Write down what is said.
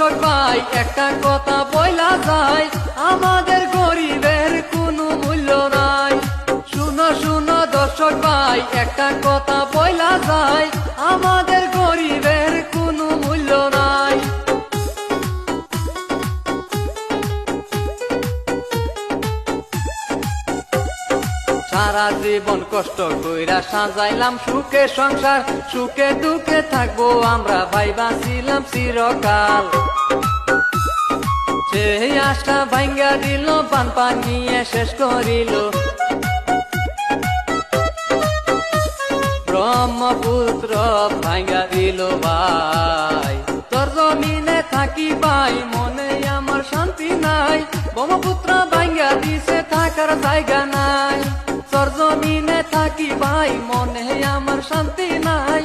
দর্শক ভাই একটা কথা বইলা যায়, আমাদের গরিবের কোনো মূল্য নাই। শুনো শুনো দর্শক ভাই একটা কথা বইলা যায়, আমাদের গরিবের কোনো মূল্য নাই। সারা জীবন কষ্ট কইরা সাজাইলাম সুখে সংসার, সুখে দুঃখে থাকবো আমরা ভাই বাঁচিলাম চিরকাল। সেই আশা ভাঙ্গা দিল, পান পানিয়ে শেষ করিল। ব্রহ্মপুত্র ভাঙ্গা দিল ভাই, তোর জমিনে থাকি ভাই মনে আমার শান্তি নাই। ব্রহ্মপুত্র ভাঙ্গা দিছে থাকার জায়গা নাই, তোর জমিনে থাকি ভাই মনে আমার শান্তি নাই।